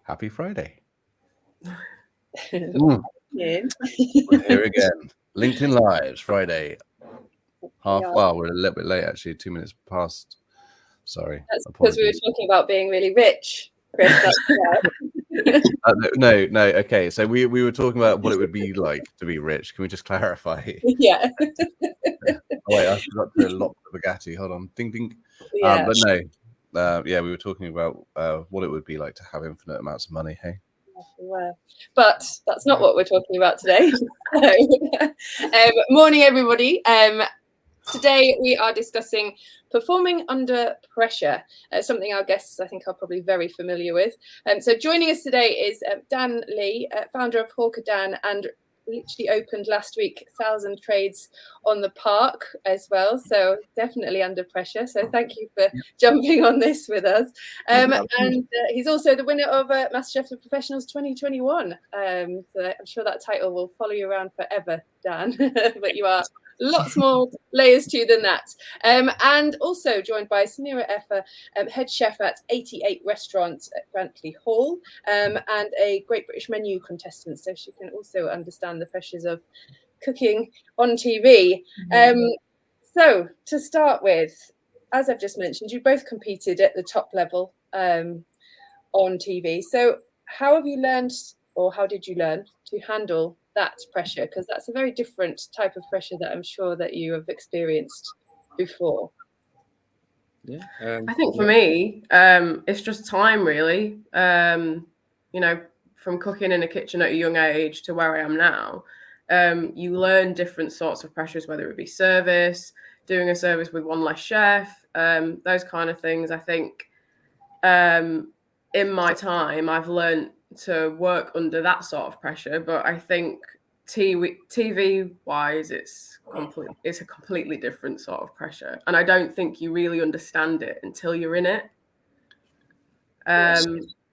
Happy Friday. Yeah. We're here again. LinkedIn Lives, Friday. We're a little bit late, actually, 2 minutes past. Sorry. That's because we were talking about being really rich, Kris. No. Okay, so we were talking about what it would be like to be rich. Can we just clarify? Yeah. Oh, wait, I forgot to lock the Bugatti. Hold on. Ding, ding. Yeah. But no. We were talking about what it would be like to have infinite amounts of money, hey? But that's not what we're talking about today. Morning, everybody. Today we are discussing performing under pressure, something our guests I think are probably very familiar with. So joining us today is Dan Lee, founder of Hawker Dan, and literally opened last week 1,000 trades on the park as well. So definitely under pressure. So thank you for jumping on this with us. And he's also the winner of MasterChef for Professionals 2021. So I'm sure that title will follow you around forever, Dan. But you are lots more layers to than that. And also joined by Samira Effa, head chef at 88 restaurants at Grantley Hall, and a Great British Menu contestant, so she can also understand the pressures of cooking on TV. So to start with, as I've just mentioned, you both competed at the top level on TV. So how have you learned, or how did you learn to handle that pressure? Because that's a very different type of pressure that I'm sure that you have experienced before. Yeah, I think for me, it's just time, really. From cooking in a kitchen at a young age to where I am now, you learn different sorts of pressures, whether it be service, doing a service with one less chef, those kind of things. I think in my time, I've learned to work under that sort of pressure, but I think TV wise, it's a completely different sort of pressure, and I don't think you really understand it until you're in it.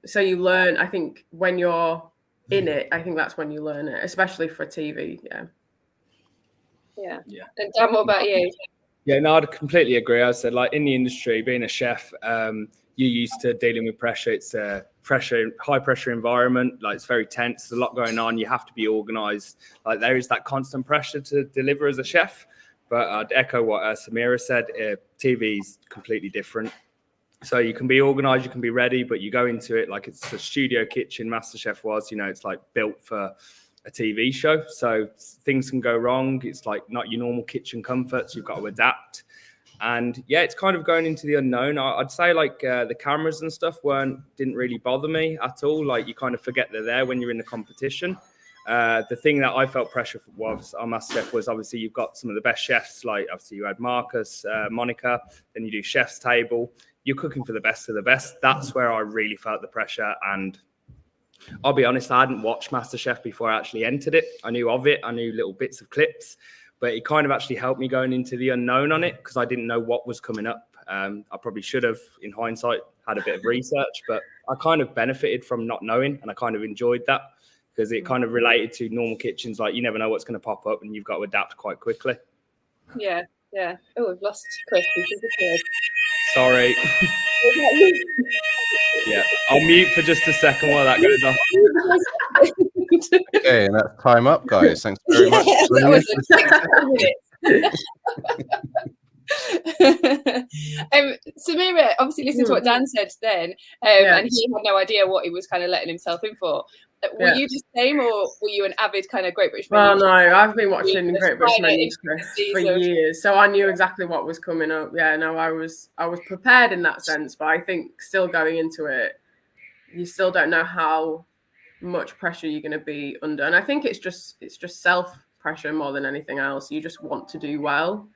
So you learn, I think, when you're in it, I think that's when you learn it, especially for TV. Yeah. And Dan, what about you? Yeah, no, I'd completely agree. I said, like, in the industry, being a chef, you're used to dealing with pressure. It's a high pressure environment. Like, it's very tense. There's a lot going on. You have to be organized. Like, there is that constant pressure to deliver as a chef. But I'd echo what Samira said. TV is completely different. So you can be organized, you can be ready, but you go into it like it's a studio kitchen. MasterChef was, it's like built for a TV show. So things can go wrong. It's like not your normal kitchen comforts. You've got to adapt. And yeah, it's kind of going into the unknown. I'd say like the cameras and stuff didn't really bother me at all. Like, you kind of forget they're there when you're in the competition. The thing that I felt pressure for was on MasterChef was obviously you've got some of the best chefs. Like, obviously you had Marcus, Monica, then you do chef's table. You're cooking for the best of the best. That's where I really felt the pressure. And I'll be honest, I hadn't watched MasterChef before I actually entered it. I knew of it. I knew little bits of clips, but it kind of actually helped me going into the unknown on it because I didn't know what was coming up. I probably should have, in hindsight, had a bit of research, but I kind of benefited from not knowing, and I kind of enjoyed that because it kind of related to normal kitchens. Like, you never know what's going to pop up and you've got to adapt quite quickly. Yeah. Oh, we've lost Kris. Sorry. Yeah, I'll mute for just a second while that goes off. Okay, and that's time up, guys. Thanks very much. Samira, obviously listened to what Dan said then, and he had no idea what he was kind of letting himself in for. Were you the same, or were you an avid kind of Great British Menu? Well, no, I've been watching Great British Menu for years, so I knew exactly what was coming up. Yeah, no, I was prepared in that sense, but I think still going into it, you still don't know how much pressure you're going to be under, and I think it's just self pressure more than anything else. You just want to do well,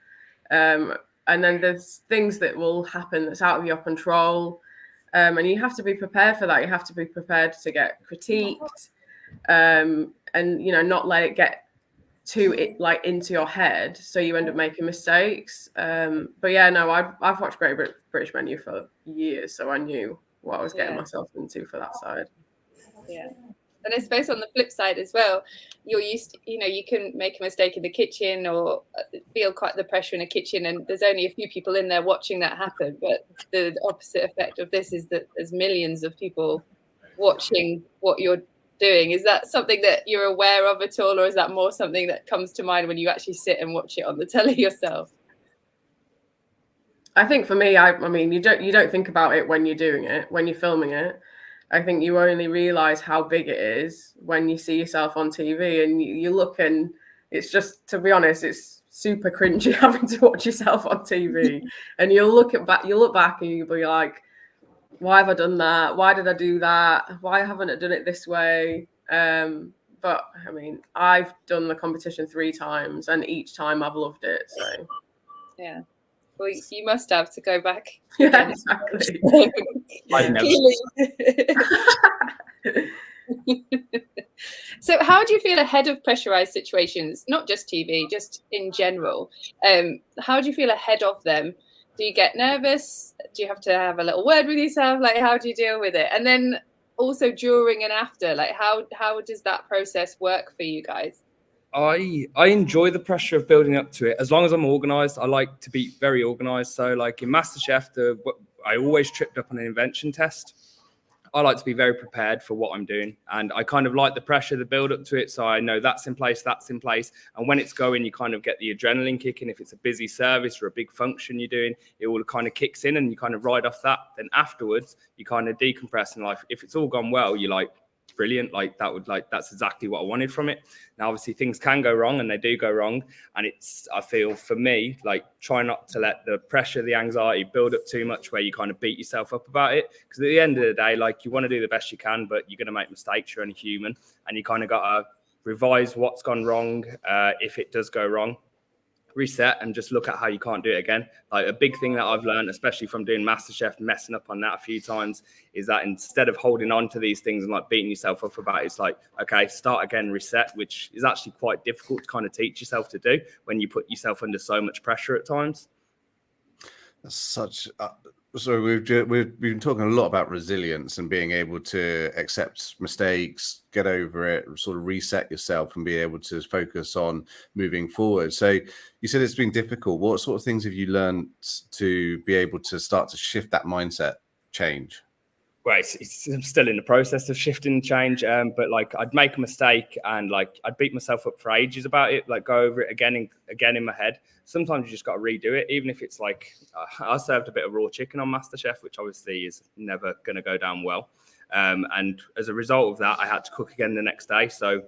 and then there's things that will happen that's out of your control. And you have to be prepared for that. You have to be prepared to get critiqued, and not let it get into your head, so you end up making mistakes. But yeah, no, I've watched Great British Menu for years, so I knew what I was getting myself into for that side. Yeah. And I suppose on the flip side as well, you're used to, you can make a mistake in the kitchen or feel quite the pressure in a kitchen, and there's only a few people in there watching that happen. But the opposite effect of this is that there's millions of people watching what you're doing? Is that something that you're aware of at all, or is that more something that comes to mind when you actually sit and watch it on the telly yourself? I think for me, I mean, you don't think about it when you're doing it, when you're filming it. I think you only realize how big it is when you see yourself on TV, and you look, and it's just, to be honest, it's super cringy having to watch yourself on TV. And you'll look back and you'll be like, why have I done that? Why did I do that? Why haven't I done it this way? But I mean, I've done the competition 3 times, and each time I've loved it. So yeah. Well, you must have to go back. Yeah, exactly. I've never. So how do you feel ahead of pressurized situations, not just TV, just in general? How do you feel ahead of them? Do you get nervous? Do you have to have a little word with yourself? Like, how do you deal with it? And then also during and after, like, how does that process work for you guys? I enjoy the pressure of building up to it. As long as I'm organized, I like to be very organized. So like in MasterChef, I always tripped up on an invention test. I like to be very prepared for what I'm doing. And I kind of like the pressure, the build up to it. So I know that's in place. And when it's going, you kind of get the adrenaline kicking. If it's a busy service or a big function you're doing, it all kind of kicks in and you kind of ride off that. Then afterwards, you kind of decompress and like, if it's all gone well, you're like, brilliant. That's exactly what I wanted from it. Now, obviously things can go wrong and they do go wrong. And I feel for me, like try not to let the pressure, the anxiety build up too much where you kind of beat yourself up about it. Because at the end of the day, like you want to do the best you can, but you're going to make mistakes. You're only human, and you kind of got to revise what's gone wrong. If it does go wrong, reset and just look at how you can't do it again. Like a big thing that I've learned, especially from doing MasterChef, messing up on that a few times, is that instead of holding on to these things and like beating yourself up about it, it's like, okay, start again, reset, which is actually quite difficult to kind of teach yourself to do when you put yourself under so much pressure at times. That's such so we've been talking a lot about resilience and being able to accept mistakes, get over it, sort of reset yourself and be able to focus on moving forward. So you said it's been difficult. What sort of things have you learned to be able to start to shift that mindset change? Well, I'm still in the process of shifting and change, but like I'd make a mistake and like I'd beat myself up for ages about it, like go over it again and again in my head. Sometimes you just got to redo it, even if it's like I served a bit of raw chicken on MasterChef, which obviously is never going to go down well. And as a result of that, I had to cook again the next day. So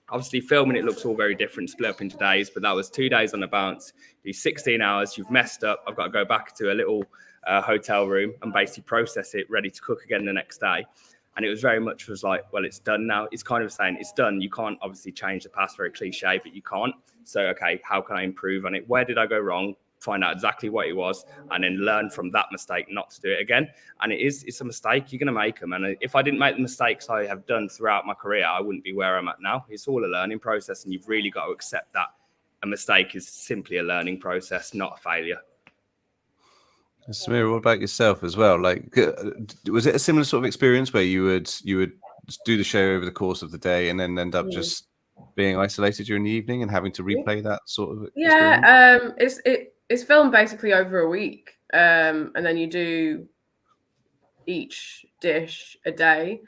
obviously filming it looks all very different, split up into days, but that was 2 days on a bounce. You 16 hours, you've messed up. I've got to go back to a little hotel room and basically process it, ready to cook again the next day. And it was very much was like, well, it's done now. It's kind of saying it's done. You can't obviously change the past, very cliche, but you can't. So, okay, how can I improve on it? Where did I go wrong? Find out exactly what it was and then learn from that mistake not to do it again. And it's a mistake. You're going to make them. And if I didn't make the mistakes I have done throughout my career, I wouldn't be where I'm at now. It's all a learning process. And you've really got to accept that a mistake is simply a learning process, not a failure. Samira, what about yourself as well? Like, was it a similar sort of experience where you would do the show over the course of the day and then end up just being isolated during the evening and having to replay that sort of experience? Yeah, it's filmed basically over a week, and then you do each dish a day.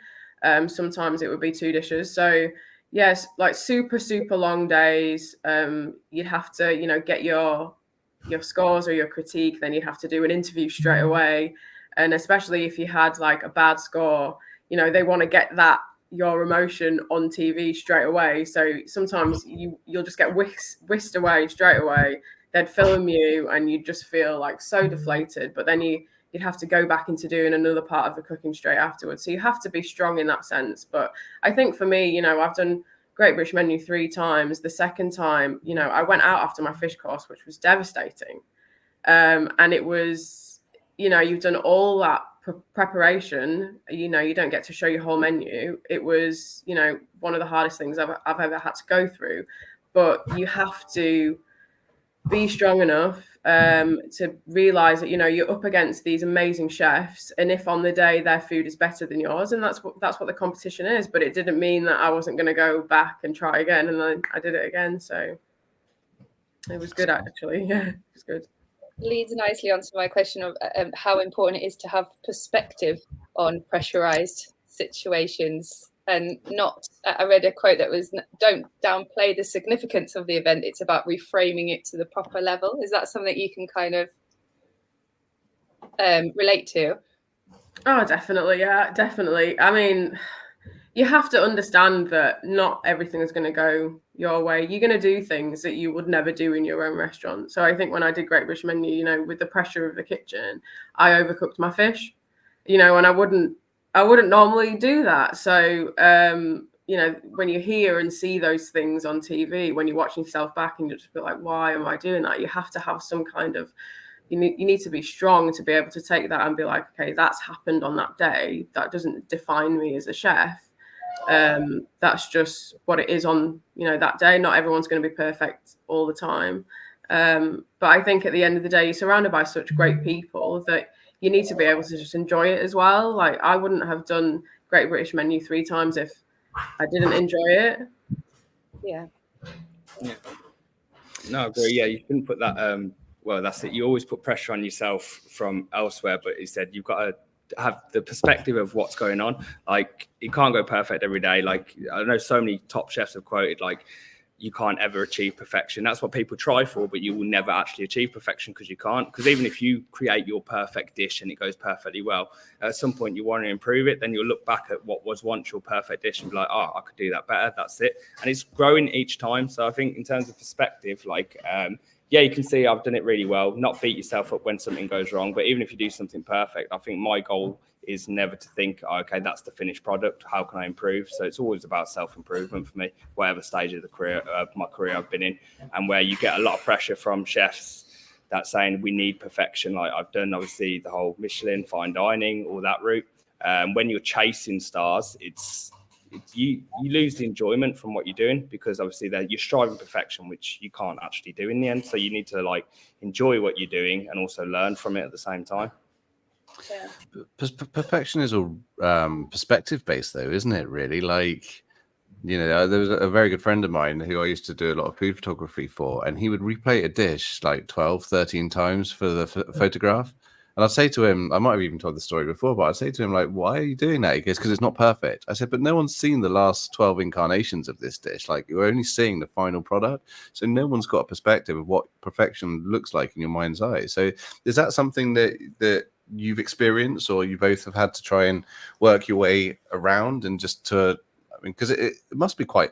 Sometimes it would be 2 dishes. So yes, like super long days. You'd have to get your scores or your critique, then you'd have to do an interview straight away. And especially if you had like a bad score, they want to get your emotion on TV straight away. So sometimes you'll just get whisked away straight away. They'd film you and you'd just feel like so deflated, but then you'd have to go back into doing another part of the cooking straight afterwards. So you have to be strong in that sense. But I think for me, I've done Great British Menu 3 times. The second time, I went out after my fish course, which was devastating. And it was, you've done all that preparation, you don't get to show your whole menu. It was, one of the hardest things I've ever had to go through. But you have to be strong enough to realize that you're up against these amazing chefs, and if on the day their food is better than yours, and that's what the competition is. But it didn't mean that I wasn't going to go back and try again, and then I did it again. So it was good, actually. Yeah, it was good. Leads nicely onto my question of how important it is to have perspective on pressurized situations and not, I read a quote that was, don't downplay the significance of the event, it's about reframing it to the proper level. Is that something you can kind of relate to? Oh, definitely. Yeah, definitely. I mean, you have to understand that not everything is going to go your way. You're going to do things that you would never do in your own restaurant. So I think when I did Great British Menu, you know, with the pressure of the kitchen, I overcooked my fish, you know, and I wouldn't normally do that. So, you know, when you hear and see those things on TV, when you're watching yourself back and you just feel like, why am I doing that? You have to have some kind of, you need to be strong to be able to take that and be like, okay, that's happened on that day. That doesn't define me as a chef. That's just what it is on, you know, that day. Not everyone's going to be perfect all the time. But I think at the end of the day, you're surrounded by such great people that you need to be able to just enjoy it as well. Like, I wouldn't have done Great British Menu 3 times if I didn't enjoy it. Yeah. No, I agree. Yeah, you shouldn't put that. Well, that's it. You always put pressure on yourself from elsewhere, but instead you've got to have the perspective of what's going on. Like, it can't go perfect every day. Like, I know so many top chefs have quoted, like, you can't ever achieve perfection. That's what people try for, but you will never actually achieve perfection because you can't. Because even if you create your perfect dish and it goes perfectly well, at some point you want to improve it, then you'll look back at what was once your perfect dish and be like, oh, I could do that better. That's it. And it's growing each time. So I think in terms of perspective, like, yeah, you can see I've done it really well. Not beat yourself up when something goes wrong. But even if you do something perfect, I think my goal is never to think, oh, okay, that's the finished product. How can I improve? So it's always about self-improvement for me, whatever stage of my career I've been in, and where you get a lot of pressure from chefs that saying we need perfection. Like, I've done obviously the whole Michelin, fine dining, all that route. When you're chasing stars, you lose the enjoyment from what you're doing, because obviously you're striving perfection, which you can't actually do in the end. So you need to like enjoy what you're doing and also learn from it at the same time. Yeah. Perfection is all perspective based, though, isn't it? Really, like, you know, there was a very good friend of mine who I used to do a lot of food photography for, and he would replay a dish like 12, 13 times for the photograph. And I'd say to him, I might have even told the story before, but I'd say to him, like, why are you doing that? He goes, because it's not perfect. I said, but no one's seen the last 12 incarnations of this dish. Like, you're only seeing the final product. So no one's got a perspective of what perfection looks like in your mind's eye. So is that something that you've experienced, or you both have had to try and work your way around, and just to, I mean, because it must be quite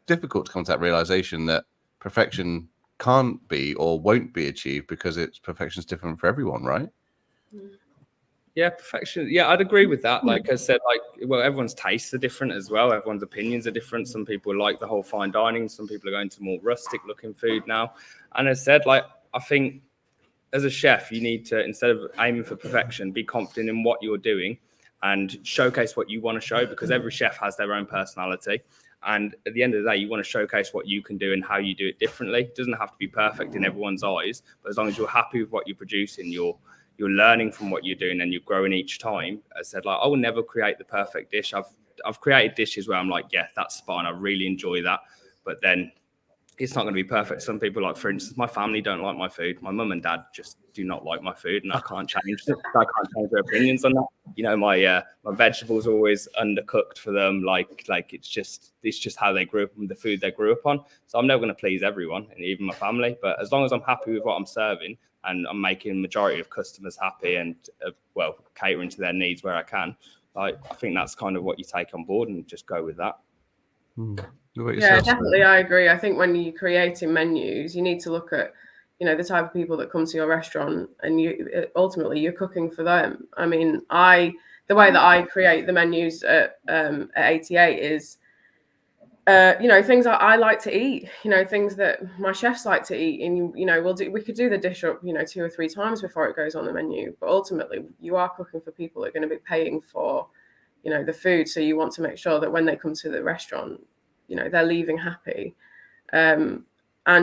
difficult to come to that realization that perfection can't be or won't be achieved, because perfection is different for everyone, right? Yeah, perfection. Yeah, I'd agree with that. Like I said, like, well, everyone's tastes are different as well. Everyone's opinions are different. Some people like the whole fine dining. Some people are going to more rustic looking food now. And as I said, like, I think as a chef, you need to, instead of aiming for perfection, be confident in what you're doing and showcase what you want to show, because every chef has their own personality. And at the end of the day, you want to showcase what you can do and how you do it differently. It doesn't have to be perfect in everyone's eyes, but as long as you're happy with what you're producing, you're learning from what you're doing and you're growing each time. I said, like, I will never create the perfect dish. I've created dishes where I'm like, yeah, that's spot on. I really enjoy that. But then it's not going to be perfect. Some people, like, for instance, my family don't like my food. My mum and dad just do not like my food, and I can't change them. I can't change their opinions on that. You know, my vegetables are always undercooked for them. Like it's just how they grew up and the food they grew up on. So I'm never going to please everyone, and even my family. But as long as I'm happy with what I'm serving and I'm making the majority of customers happy and well, catering to their needs where I can, I think that's kind of what you take on board and just go with that. Yeah, definitely. I agree. I think when you're creating menus, you need to look at, you know, the type of people that come to your restaurant, and ultimately you're cooking for them. I mean, the way that I create the menus at 88 is, you know, things that I like to eat, you know, things that my chefs like to eat, and you know, we could do the dish up, you know, 2 or 3 times before it goes on the menu. But ultimately, you are cooking for people that are going to be paying for, you know, the food. So you want to make sure that when they come to the restaurant, you know, they're leaving happy, and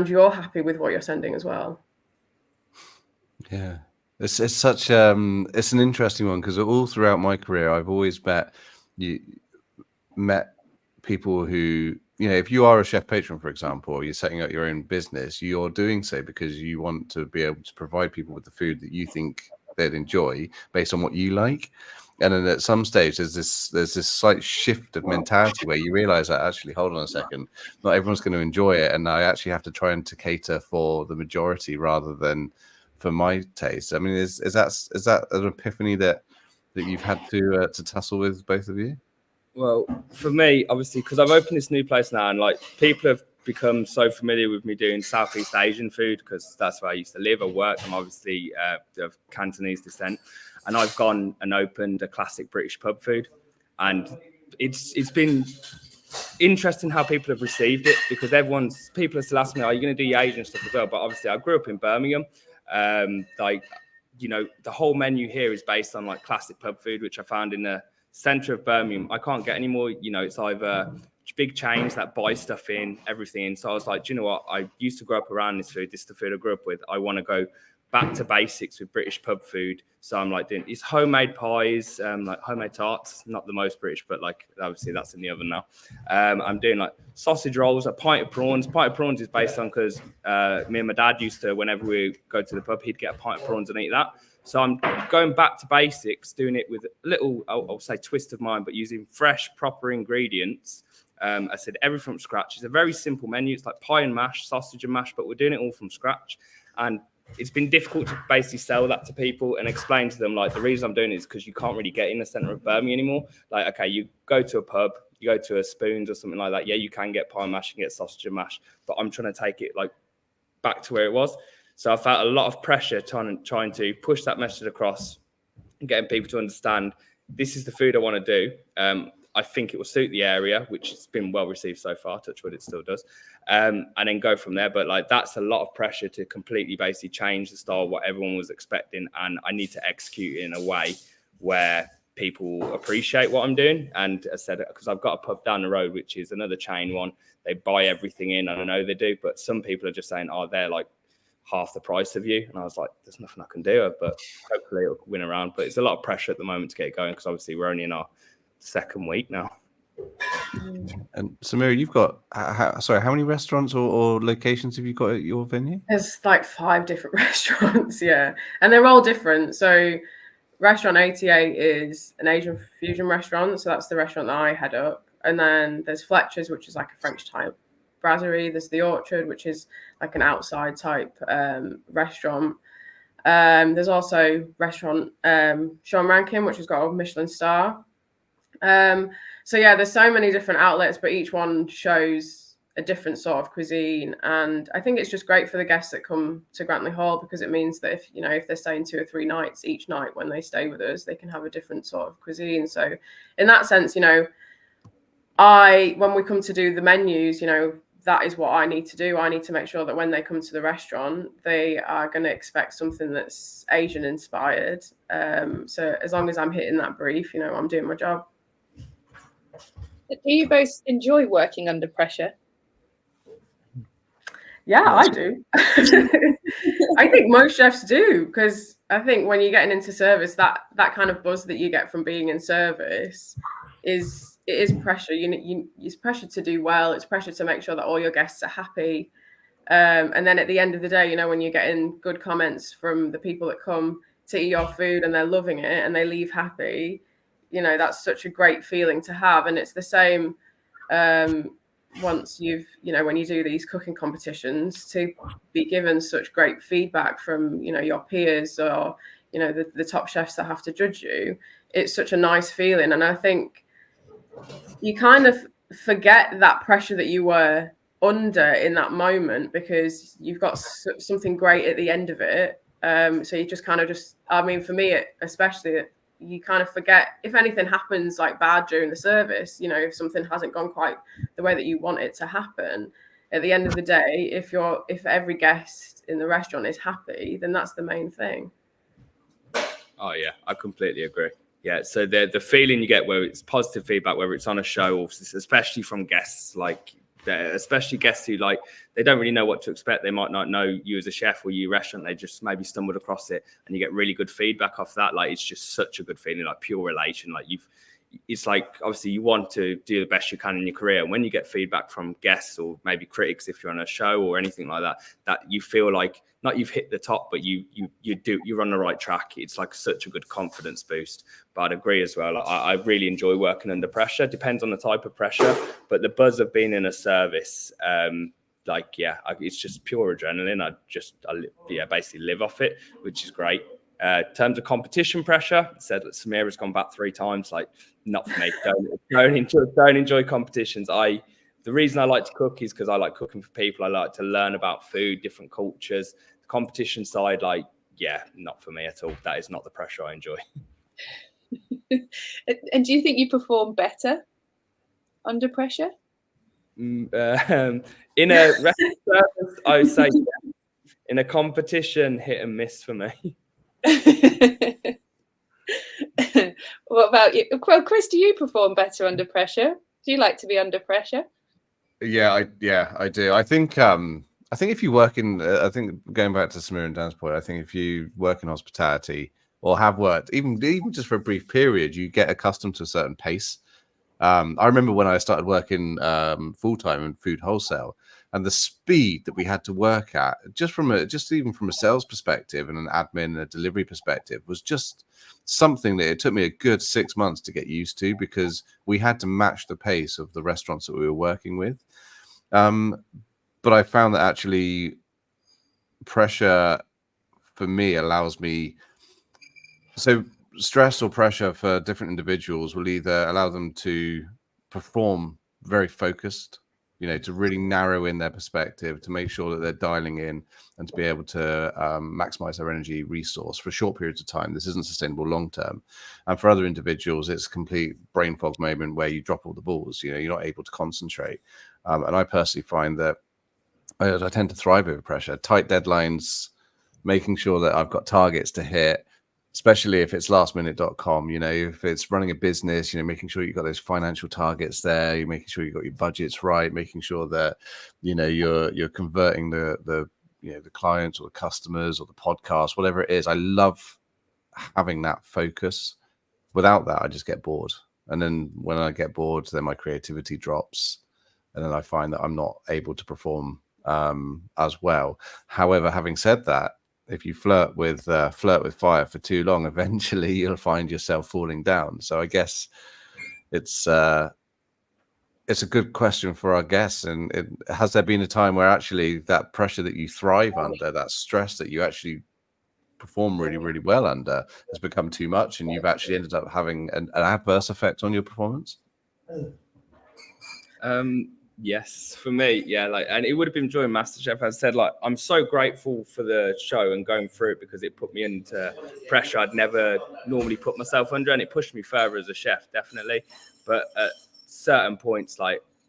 you're happy with what you're sending as well. Yeah, it's such it's an interesting one, because all throughout my career, I've always met people who, you know, if you are a chef patron, for example, or you're setting up your own business, you're doing so because you want to be able to provide people with the food that you think they'd enjoy based on what you like. And then at some stage, there's this slight shift of mentality where you realize that actually, hold on a second, not everyone's going to enjoy it, and I actually have to try and to cater for the majority rather than for my taste. I mean, is that an epiphany that you've had to tussle with, both of you? Well, for me, obviously, because I've opened this new place now, and like people have become so familiar with me doing Southeast Asian food because that's where I used to live or work. I'm obviously of Cantonese descent. And I've gone and opened a classic British pub food, and it's been interesting how people have received it, because people are still asking me, "Are you going to do your Asian stuff as well?" But obviously, I grew up in Birmingham. The whole menu here is based on like classic pub food, which I found in the centre of Birmingham. I can't get any more. It's either big chains that buy stuff in, everything. So I was like, do you know what? I used to grow up around this food. This is the food I grew up with. I want to go back to basics with British pub food. So I'm like doing these homemade pies, like homemade tarts, not the most British, but like obviously that's in the oven now. I'm doing like sausage rolls, a pint of prawns. Pint of prawns is based on because me and my dad used to, whenever we go to the pub, he'd get a pint of prawns and eat that. So I'm going back to basics, doing it with a little, I'll say twist of mine, but using fresh, proper ingredients. I said everything from scratch. It's a very simple menu. It's like pie and mash, sausage and mash, but we're doing it all from scratch. And it's been difficult to basically sell that to people and explain to them, like, the reason I'm doing it is because you can't really get in the centre of Birmingham anymore. Like, okay, you go to a pub, you go to a Spoons or something like that. Yeah, you can get pie and mash and get sausage and mash, but I'm trying to take it like back to where it was. So I felt a lot of pressure trying to push that message across and getting people to understand this is the food I want to do. I think it will suit the area, which has been well received so far. Touch wood, it still does. And then go from there. But like, that's a lot of pressure to completely basically change the style, what everyone was expecting. And I need to execute it in a way where people appreciate what I'm doing. And as I said, because I've got a pub down the road, which is another chain one. They buy everything in, and I know they do. But some people are just saying, oh, they're like half the price of you. And I was like, there's nothing I can do. But hopefully it'll win around. But it's a lot of pressure at the moment to get it going, because obviously we're only in our second week now. And Samira, you've got how many restaurants or locations have you got at your venue? There's like 5 different restaurants, yeah, and they're all different. So restaurant 88 is an Asian fusion restaurant, so that's the restaurant that I head up. And then there's Fletcher's, which is like a French type brasserie. There's the Orchard, which is like an outside type restaurant. There's also restaurant Sean Rankin, which has got a Michelin star. So yeah, there's so many different outlets, but each one shows a different sort of cuisine. And I think it's just great for the guests that come to Grantley Hall, because it means that if they're staying 2 or 3 nights, each night when they stay with us, they can have a different sort of cuisine. So in that sense, when we come to do the menus, that is what I need to do. I need to make sure that when they come to the restaurant, they are going to expect something that's Asian inspired. So as long as I'm hitting that brief, I'm doing my job. Do you both enjoy working under pressure? Yeah, I do. I think most chefs do, because I think when you're getting into service, that kind of buzz that you get from being in service is pressure. It's pressure to do well. It's pressure to make sure that all your guests are happy. And then at the end of the day, when you're getting good comments from the people that come to eat your food and they're loving it and they leave happy, that's such a great feeling to have. And it's the same once when you do these cooking competitions, to be given such great feedback from, your peers or, the top chefs that have to judge you. It's such a nice feeling. And I think you kind of forget that pressure that you were under in that moment, because you've got something great at the end of it. So you just kind of for me, especially, you kind of forget if anything happens like bad during the service, if something hasn't gone quite the way that you want it to happen. At the end of the day, if every guest in the restaurant is happy, then that's the main thing. Oh yeah, I completely agree. Yeah, so the feeling you get where it's positive feedback, whether it's on a show or especially from guests, especially guests who they don't really know what to expect. They might not know you as a chef or you restaurant. They just maybe stumbled across it, and you get really good feedback off that. Like, it's just such a good feeling, like pure relation. Like it's like, obviously you want to do the best you can in your career. And when you get feedback from guests or maybe critics, if you're on a show or anything like that, that you feel like not you've hit the top, but you're on the right track. It's like such a good confidence boost. But I'd agree as well. I really enjoy working under pressure. Depends on the type of pressure, but the buzz of being in a service, it's just pure adrenaline. I basically live off it, which is great. In terms of competition pressure, I said that Samira's gone back 3 times. Like, not for me. Don't enjoy competitions. The reason I like to cook is because I like cooking for people. I like to learn about food, different cultures. The competition side, not for me at all. That is not the pressure I enjoy. And do you think you perform better under pressure? In a restaurant service, I would say yeah. In a competition, hit and miss for me. What about you? Well, Kris, do you perform better under pressure? Do you like to be under pressure? Yeah, I do. I think if you work in, I think going back to Samira and Dan's point, I think if you work in hospitality or have worked, even just for a brief period, you get accustomed to a certain pace. I remember when I started working full time in food wholesale, and the speed that we had to work at, even from a sales perspective and an admin and a delivery perspective, was just something that it took me a good 6 months to get used to, because we had to match the pace of the restaurants that we were working with. But I found that actually pressure for me allows me, so stress or pressure for different individuals will either allow them to perform very focused, to really narrow in their perspective, to make sure that they're dialing in and to be able to maximize their energy resource for short periods of time. This isn't sustainable long term. And for other individuals, it's a complete brain fog moment where you drop all the balls, you're not able to concentrate. And I personally find that I tend to thrive over pressure, tight deadlines, making sure that I've got targets to hit, especially if it's lastminute.com, if it's running a business, making sure you've got those financial targets there, you're making sure you've got your budgets right, making sure that, you're converting the clients or the customers or the podcast, whatever it is. I love having that focus. Without that, I just get bored. And then when I get bored, then my creativity drops. And then I find that I'm not able to perform as well. However, having said that, if you flirt with fire for too long, eventually you'll find yourself falling down. So I guess it's a good question for our guests. And has there been a time where actually that pressure that you thrive under, that stress that you actually perform really, really well under, has become too much, and you've actually ended up having an adverse effect on your performance? Yes, for me, yeah, and it would have been enjoying MasterChef. As I said, I'm so grateful for the show and going through it, because it put me into pressure I'd never normally put myself under, and it pushed me further as a chef, definitely. But at certain points,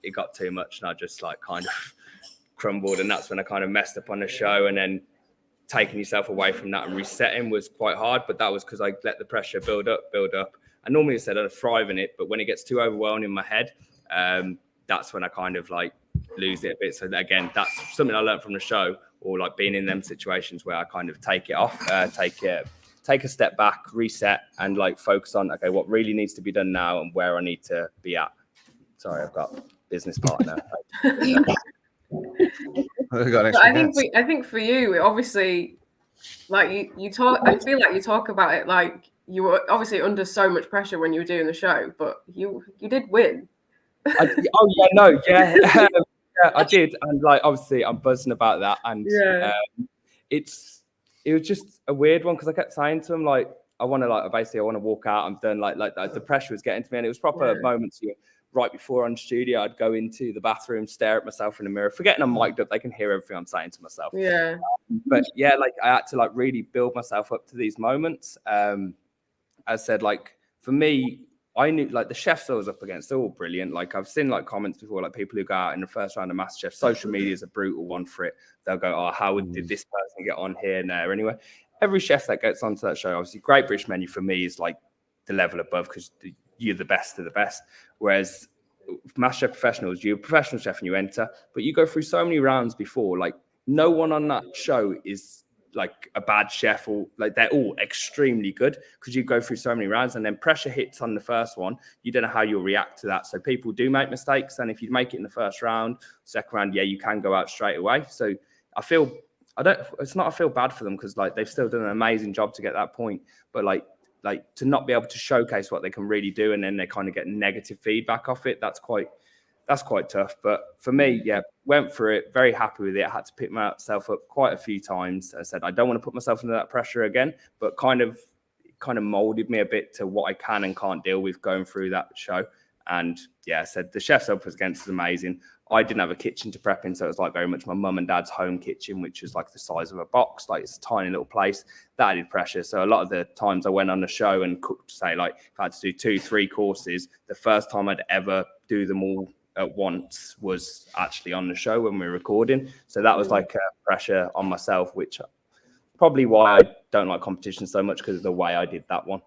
it got too much, and I just kind of crumbled, and that's when I kind of messed up on the show. And then taking yourself away from that and resetting was quite hard, but that was because I let the pressure build up. I normally said I'd thrive in it, but when it gets too overwhelming in my head, that's when I kind of lose it a bit. So again, that's something I learned from the show, or being in them situations where I kind of take it off, take a step back, reset, and focus on, okay, what really needs to be done now and where I need to be at. Sorry, I've got a business partner. I think for you, obviously, you talk. I feel like you talk about it you were obviously under so much pressure when you were doing the show, but you did win. I did, and obviously I'm buzzing about that, and it was just a weird one, because I kept saying to him I want to walk out, I'm done, the pressure was getting to me, and it was proper moments right before on studio, I'd go into the bathroom, stare at myself in the mirror, forgetting I'm mic'd up, they can hear everything I'm saying to myself. But I had to really build myself up to these moments. As I said, for me, I knew the chefs I was up against, they're all brilliant. I've seen comments before, people who go out in the first round of MasterChef. Social media is a brutal one for it. They'll go, oh, how did this person get on here and there? Anyway, every chef that gets onto that show, obviously, Great British Menu for me is the level above, because you're the best of the best. Whereas MasterChef Professionals, you're a professional chef and you enter, but you go through so many rounds before. No one on that show is like a bad chef, or like they're all extremely good, because you go through so many rounds, and then pressure hits on the first one. You don't know how you'll react to that. So people do make mistakes, and if you make it in the first round, second round, yeah, you can go out straight away. So I feel bad for them, because like they've still done an amazing job to get that point, but like to not be able to showcase what they can really do, and then they kind of get negative feedback off it. That's quite tough. But for me, yeah, went through it, very happy with it. I had to pick myself up quite a few times. I said, I don't want to put myself under that pressure again, but kind of molded me a bit to what I can and can't deal with going through that show. And yeah, I said the chef's up against is amazing. I didn't have a kitchen to prep in, so it was like very much my mum and dad's home kitchen, which was like the size of a box, like it's a tiny little place. That added pressure. So a lot of the times I went on the show and cooked, say, like if I had to do 2-3 courses, the first time I'd ever do them all at once was actually on the show when we were recording. So that was like pressure on myself, which probably why I don't like competition so much, because of the way I did that one.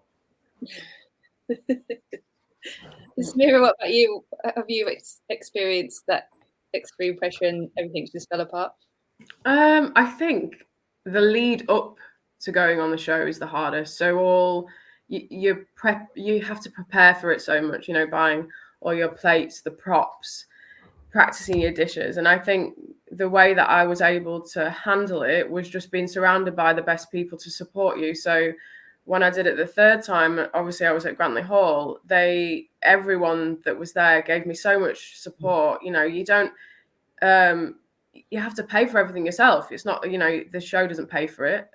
Samira, what about you? Have you experienced that extreme pressure and everything just fell apart? I think the lead up to going on the show is the hardest. So you have to prepare for it so much, you know, buying all your plates, the props, practicing your dishes. And I think the way that I was able to handle it was just being surrounded by the best people to support you. So when I did it the third time, obviously I was at Grantley Hall, everyone that was there gave me so much support. You know, you don't, you have to pay for everything yourself. It's not, you know, the show doesn't pay for it.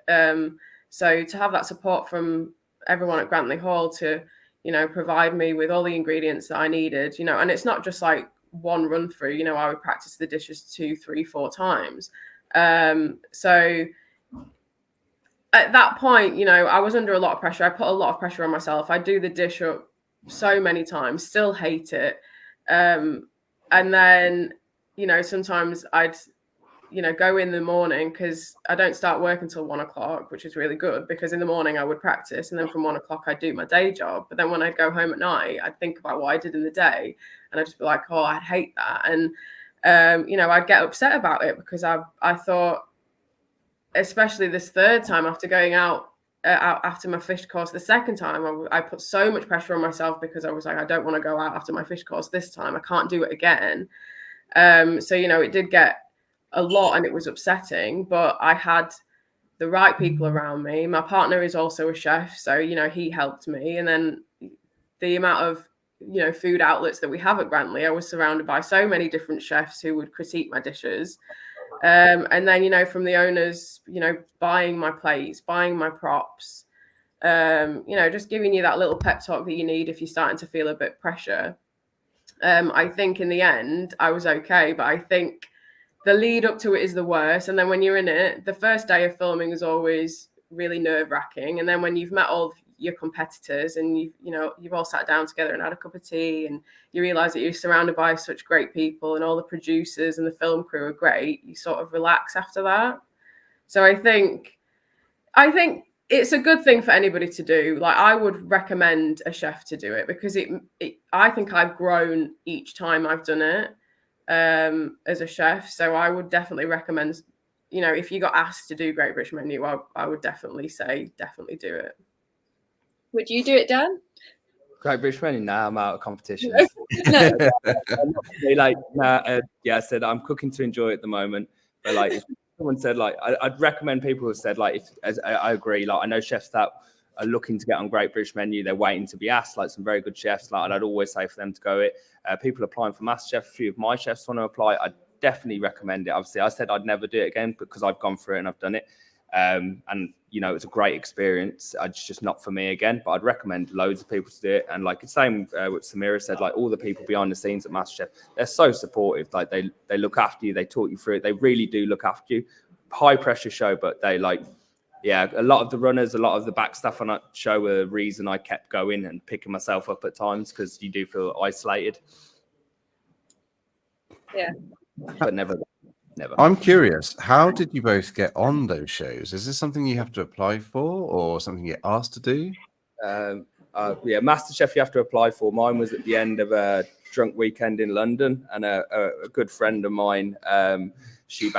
So to have that support from everyone at Grantley Hall to, you know, provide me with all the ingredients that I needed, you know, and it's not just like one run through, you know, I would practice the dishes 2, 3, 4 times. So at that point, you know, I was under a lot of pressure. I put a lot of pressure on myself. I do the dish up so many times, still hate it. And then, you know, sometimes I'd, you know, go in the morning, because I don't start work until 1 o'clock, which is really good, because in the morning I would practice, and then from 1 o'clock I'd do my day job. But then when I go home at night, I'd think about what I did in the day, and I'd just be like, oh, I hate that. And, you know, I'd get upset about it, because I thought, especially this third time after going out after my fish course, the second time I put so much pressure on myself, because I was like, I don't want to go out after my fish course this time. I can't do it again. So, you know, it did get a lot, and it was upsetting, but I had the right people around me. My partner is also a chef, so, you know, he helped me. And then the amount of, you know, food outlets that we have at Grantley, I was surrounded by so many different chefs who would critique my dishes. And then, you know, from the owners, you know, buying my plates, buying my props, you know, just giving you that little pep talk that you need if you're starting to feel a bit pressure. I think in the end I was okay, but I think the lead up to it is the worst. And then when you're in it, the first day of filming is always really nerve-wracking. And then when you've met all of your competitors, and you've all sat down together and had a cup of tea, and you realize that you're surrounded by such great people, and all the producers and the film crew are great, you sort of relax after that. So I think it's a good thing for anybody to do. Like, I would recommend a chef to do it, because I think I've grown each time I've done it as a chef. So I would definitely recommend, you know, if you got asked to do Great British Menu, I would definitely say definitely do it. Would you do it, Dan? Great British Menu? Nah, I'm out of competitions. Yeah, I said I'm cooking to enjoy it at the moment. But like, if someone said, like, I'd recommend people who said, like, I agree. Like, I know chefs that are looking to get on Great British Menu, they're waiting to be asked, like some very good chefs. Like, and I'd always say for them to go it. People applying for MasterChef, a few of my chefs want to apply. I'd definitely recommend it. Obviously, I said I'd never do it again, because I've gone through it and I've done it. And you know, it's a great experience. It's just not for me again, but I'd recommend loads of people to do it. And like the same what Samira said, like all the people behind the scenes at MasterChef, they're so supportive. Like they look after you, they talk you through it. They really do look after you. High pressure show, but they like, yeah, a lot of the runners, a lot of the back staff on that show were the reason I kept going and picking myself up at times, because you do feel isolated. Yeah. But never. I'm curious, how did you both get on those shows? Is this something you have to apply for, or something you get asked to do? Yeah, MasterChef you have to apply for. Mine was at the end of a drunk weekend in London, and a good friend of mine, she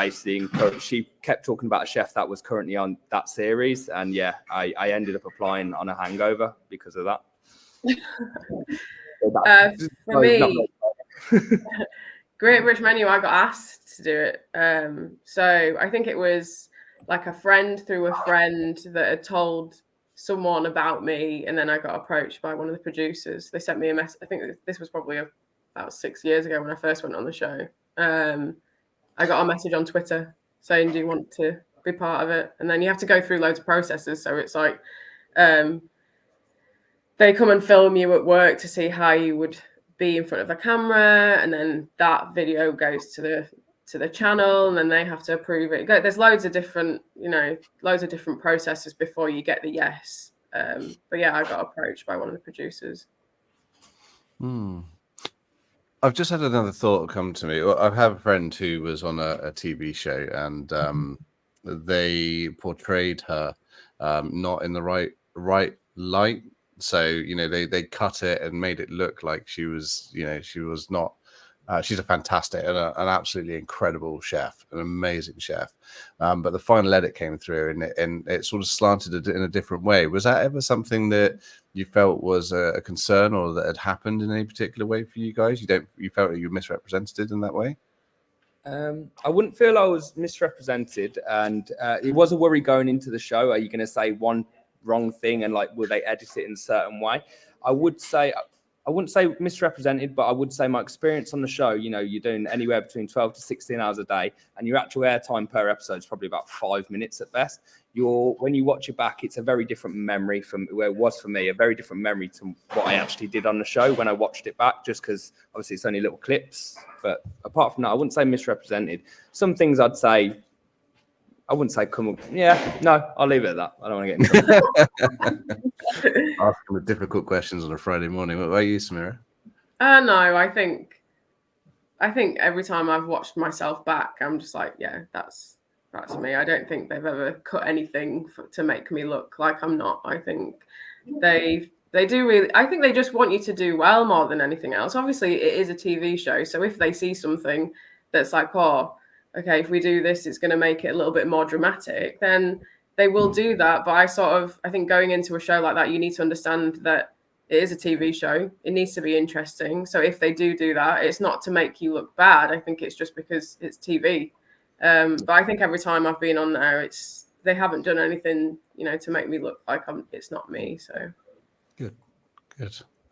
kept talking about a chef that was currently on that series, and yeah, I ended up applying on a hangover because of that. For me, Great British Menu, I got asked to do it. So I think it was like a friend through a friend that had told someone about me, and then I got approached by one of the producers. They sent me a message. I think this was probably about 6 years ago when I first went on the show. I got a message on Twitter saying, do you want to be part of it? And then you have to go through loads of processes. So it's like they come and film you at work to see how you would be in front of the camera, and then that video goes to the channel, and then they have to approve it. There's loads of different processes before you get the yes. But yeah, I got approached by one of the producers. I've just had another thought come to me. I have a friend who was on a TV show, and they portrayed her not in the right light. So, they cut it and made it look like she was not. She's a fantastic and an absolutely incredible chef, an amazing chef. But the final edit came through, and it sort of slanted in a different way. Was that ever something that you felt was a concern, or that had happened in any particular way for you guys? You felt that you were misrepresented in that way? I wouldn't feel I was misrepresented, and it was a worry going into the show. Are you going to say one wrong thing, and like, will they edit it in a certain way? I wouldn't say misrepresented, but I would say my experience on the show, you're doing anywhere between 12 to 16 hours a day, and your actual airtime per episode is probably about 5 minutes at best. When you watch it back, it's a very different memory from where it was for me, a very different memory to what I actually did on the show when I watched it back, just because obviously it's only little clips. But apart from that, I wouldn't say misrepresented. Some things I wouldn't say come up. Yeah, no, I'll leave it at that. I don't want to get into trouble. Asking the difficult questions on a Friday morning. What about you, Samira? No, I think every time I've watched myself back, I'm just like, yeah, that's me. I don't think they've ever cut anything to make me look like I'm not. I think they do really. I think they just want you to do well more than anything else. Obviously, it is a TV show, so if they see something that's like, oh, okay, if we do this, it's going to make it a little bit more dramatic, then they will do that. But I think going into a show like that, you need to understand that it is a TV show. It needs to be interesting. So if they do that, it's not to make you look bad. I think it's just because it's TV. But I think every time I've been on there, they haven't done anything, to make me look like it's not me. So good.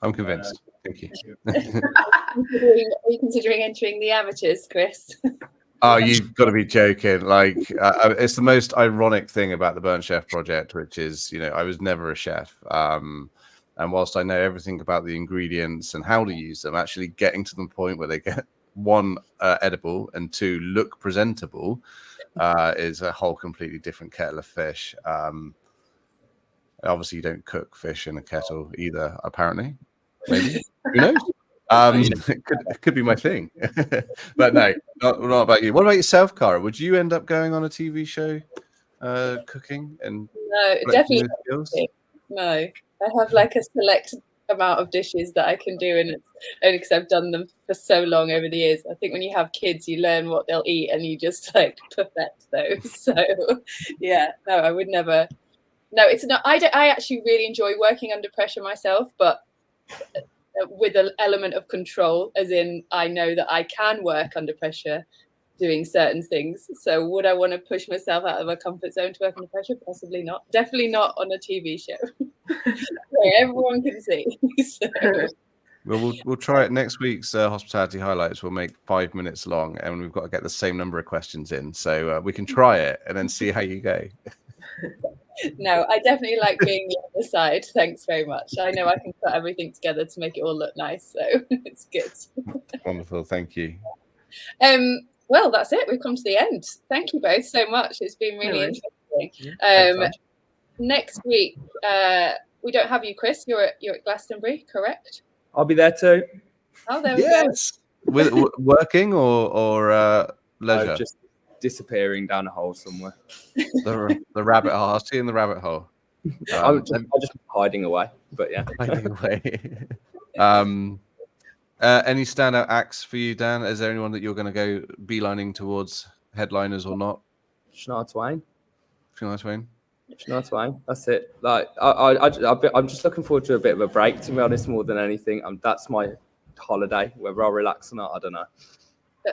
I'm convinced. Thank you. Are you considering entering the amateurs, Kris? Oh, you've got to be joking. Like, it's the most ironic thing about the Burnt Chef project, which is, I was never a chef. And whilst I know everything about the ingredients and how to use them, actually getting to the point where they get one, edible, and two, look presentable, is a whole completely different kettle of fish. Obviously, you don't cook fish in a kettle either, apparently. Maybe. Who knows? It could be my thing. But no, not about you. What about yourself, Cara? Would you end up going on a TV show cooking? And no, definitely not. No, I have like a select amount of dishes that I can do, and it's only because I've done them for so long over the years. I think when you have kids, you learn what they'll eat and you just like perfect those. So yeah, no, I would never. No, it's not. I actually really enjoy working under pressure myself, but with an element of control, as in I know that I can work under pressure doing certain things. So would I want to push myself out of a comfort zone to work under pressure? Possibly not. Definitely not on a TV show where everyone can see. So. Well, we'll try it next week's hospitality highlights. We'll make 5 minutes long, and we've got to get the same number of questions in. So we can try it and then see how you go. No, I definitely like being the other side. Thanks very much. I know I can put everything together to make it all look nice, so it's good. Wonderful, thank you. Well, that's it. We've come to the end. Thank you both so much. It's been really interesting. Next week, we don't have you, Kris. You're at Glastonbury, correct? I'll be there too. Oh, there we go. With working or leisure? Just disappearing down a hole somewhere. The rabbit hole. I'll see you in the rabbit hole. I'm just hiding away, but yeah. Hiding away. Any standout acts for you, Dan? Is there anyone that you're going to go beelining towards, headliners or not? Shania Twain. Shania Twain. Shania Twain. That's it. Like I'm just looking forward to a bit of a break, to be honest, more than anything. That's my holiday. Whether I'll relax or not, I don't know.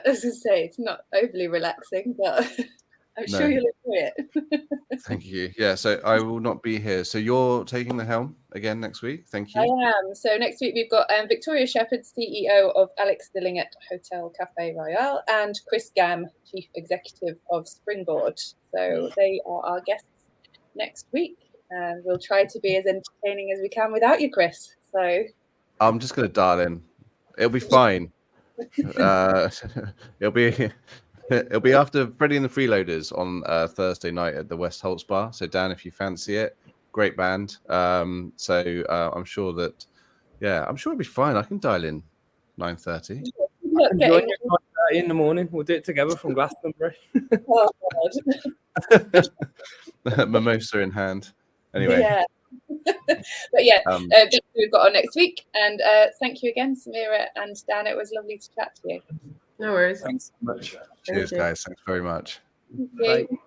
As I say, it's not overly relaxing, but I'm sure you'll enjoy it. Thank you. Yeah, so I will not be here. So you're taking the helm again next week. Thank you. I am. So next week we've got Victoria Shepherd, CEO of Alex Stilling at Hotel Cafe Royal, and Kris Gam, Chief Executive of Springboard. So they are our guests next week, and we'll try to be as entertaining as we can without you, Kris. So I'm just going to dial in. It'll be fine. It'll be after Freddie and the Freeloaders on Thursday night at the West Holtz Bar. So Dan, if you fancy it, great band. I'm sure that, I'm sure it'll be fine. I can dial in 9:30. In the morning, we'll do it together from Glastonbury. Oh, God. Mimosa in hand. Anyway. Yeah. But yeah, that's what we've got on next week. And thank you again, Samira and Dan. It was lovely to chat to you. No worries. Thanks so much. Cheers, guys. Thanks very much. Thank you. Bye.